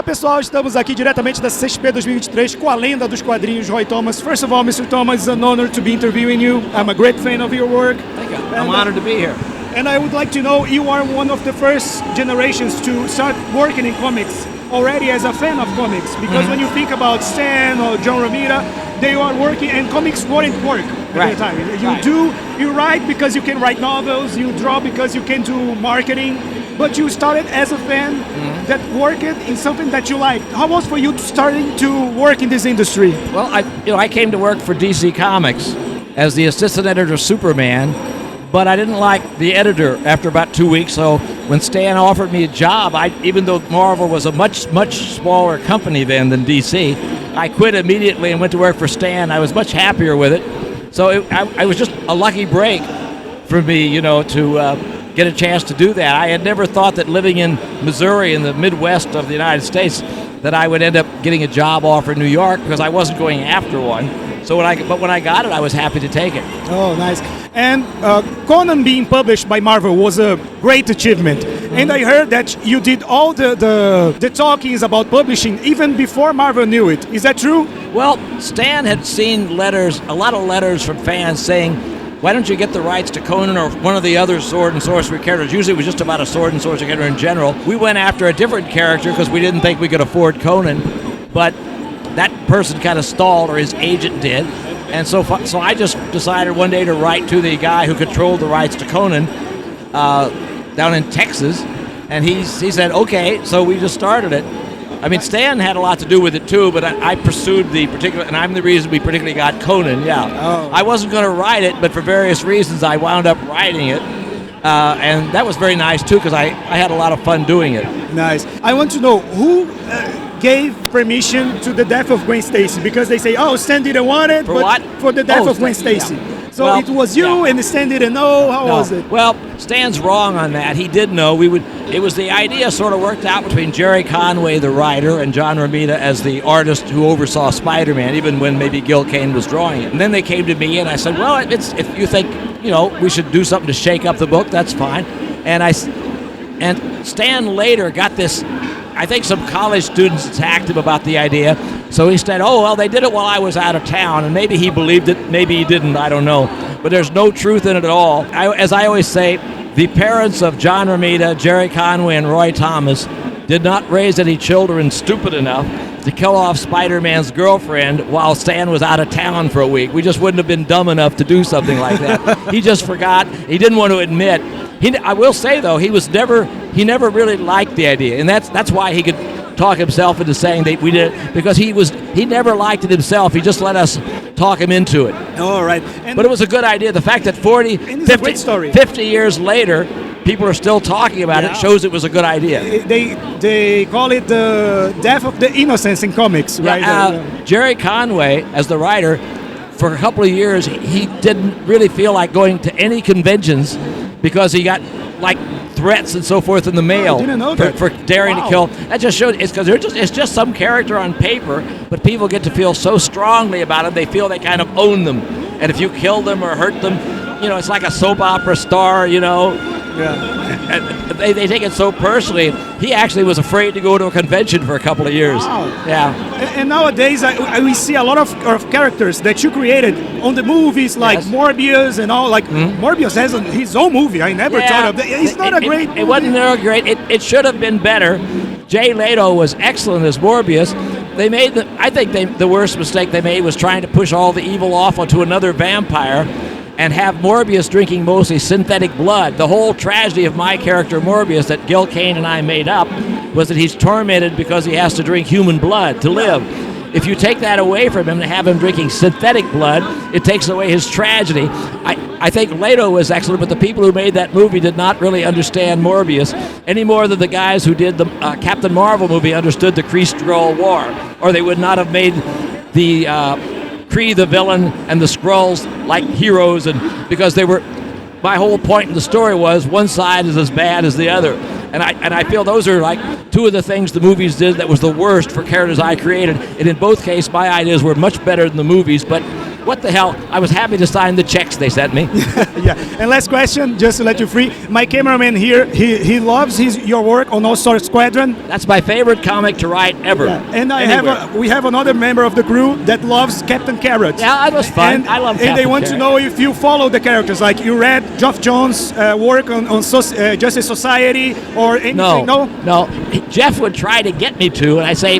pessoal, estamos aqui diretamente da CCXP 2023 com a lenda dos quadrinhos, Roy Thomas. First of all, Mr. Thomas, it's an honor to be interviewing you. I'm a great fan of your work. Thank you. I'm honored to be here. And I would like to know, you are one of the first generations to start working in comics already as a fan of comics. Because when you think about Stan or John Romita, they are working and comics wouldn't work at the time. You write because you can write novels, you draw because you can do marketing, but you started as a fan that worked in something that you liked. How was for you starting to work in this industry? Well, I came to work for DC Comics as the assistant editor of Superman, but I didn't like the editor after about 2 weeks, so when Stan offered me a job, even though Marvel was a much smaller company then than DC, I quit immediately and went to work for Stan. I was much happier with it. So I was just a lucky break for me, to get a chance to do that. I had never thought that living in Missouri in the Midwest of the United States that I would end up getting a job offer in New York because I wasn't going after one. So when I got it, I was happy to take it. Oh, nice. And Conan being published by Marvel was a great achievement. And I heard that you did all the talkings about publishing even before Marvel knew it. Is that true? Well, Stan had seen a lot of letters from fans saying, why don't you get the rights to Conan or one of the other sword and sorcery characters? Usually it was just about a sword and sorcery character in general. We went after a different character because we didn't think we could afford Conan, but that person kind of stalled, or his agent did. And so I just decided one day to write to the guy who controlled the rights to Conan down in Texas, and he said, okay, so we just started it. I mean, Stan had a lot to do with it too, but I pursued the particular, and I'm the reason we particularly got Conan, Oh. I wasn't going to write it, but for various reasons I wound up writing it, and that was very nice too, because I had a lot of fun doing it. Nice. I want to know, who gave permission to the death of Gwen Stacy? Because they say, Stan didn't want it, for the death of Gwen Stacy. Yeah. So it was you, and Stan didn't know. How was it? Well, Stan's wrong on that. He did know. It was the idea sort of worked out between Jerry Conway, the writer, and John Romita as the artist who oversaw Spider-Man, even when maybe Gil Kane was drawing it. And then they came to me, and I said, well, if you think we should do something to shake up the book, that's fine. And Stan later got this. I think some college students attacked him about the idea. So he said, they did it while I was out of town, and maybe he believed it, maybe he didn't, I don't know. But there's no truth in it at all. As I always say, the parents of John Romita, Jerry Conway, and Roy Thomas did not raise any children stupid enough to kill off Spider-Man's girlfriend while Stan was out of town for a week. We just wouldn't have been dumb enough to do something like that. He just forgot. He didn't want to admit. I will say, though, he never really liked the idea, and that's why he could talk himself into saying that we did it, because he never liked it himself. He just let us talk him into it. All right. But it was a good idea. The fact that 50 years later, people are still talking about it shows it was a good idea. They call it the death of the innocence in comics, right? Jerry Conway, as the writer, for a couple of years, he didn't really feel like going to any conventions because he got threats and so forth in the mail for daring to kill. That just showed it's just some character on paper, but people get to feel so strongly about it, they feel they kind of own them. And if you kill them or hurt them, it's like a soap opera star, They take it so personally. He actually was afraid to go to a convention for a couple of years. Wow. Yeah. And nowadays, we see a lot of characters that you created on the movies, like Morbius and all. Morbius has his own movie. I never thought of that. It's not a great movie. It wasn't very great. It should have been better. Jay Leto was excellent as Morbius. They made the worst mistake they made was trying to push all the evil off onto another vampire and have Morbius drinking mostly synthetic blood. The whole tragedy of my character Morbius that Gil Kane and I made up was that he's tormented because he has to drink human blood to live. If you take that away from him and have him drinking synthetic blood, it takes away his tragedy. I think Leto was excellent, but the people who made that movie did not really understand Morbius any more than the guys who did the Captain Marvel movie understood the Kree-Skrull War, or they would not have made the Kree the villain and the Skrulls like heroes, and because my whole point in the story was one side is as bad as the other, and I feel those are like two of the things the movies did that was the worst for characters I created. And in both cases, my ideas were much better than the movies, but what the hell? I was happy to sign the checks they sent me. Yeah. And last question, just to let you free. My cameraman here, he loves your work on All Star Squadron. That's my favorite comic to write ever. Yeah. And Anywhere. we have another member of the crew that loves Captain Carrot. Yeah, that was fun. And, I love And they Captain want to Carrot. know if you follow the characters, like you read Geoff Jones' work on Justice Society or anything. No. Jeff would try to get me to, and I say,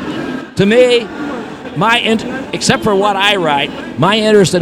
to me, except for what I write, my interest in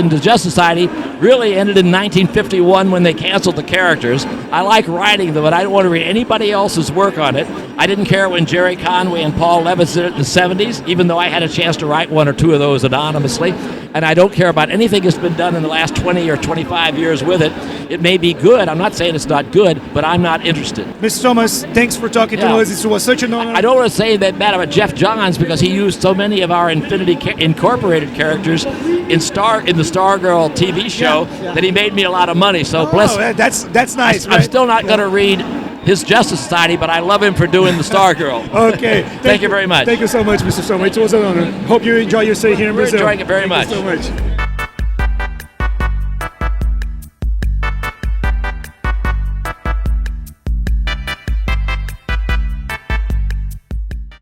the Justice Society really ended in 1951 when they canceled the characters. I like writing them, but I don't want to read anybody else's work on it. I didn't care when Jerry Conway and Paul Levitz did it in the 70s, even though I had a chance to write one or two of those anonymously. And I don't care about anything that's been done in the last 20 or 25 years with it. It may be good. I'm not saying it's not good, but I'm not interested. Mr. Thomas, thanks for talking to us. It was such an honor. I don't want to say that bad about Geoff Johns because he used so many of our Infinity Incorporated characters in the Stargirl TV show that he made me a lot of money. So bless. That's nice. I'm still not going to read his Justice Society, but I love him for doing the Stargirl. Okay. Thank you very much. Thank you so much, Mr. Thomas. It was an honor. Hope you enjoy your stay here in Brazil. We're enjoying it very much. Thank you so much.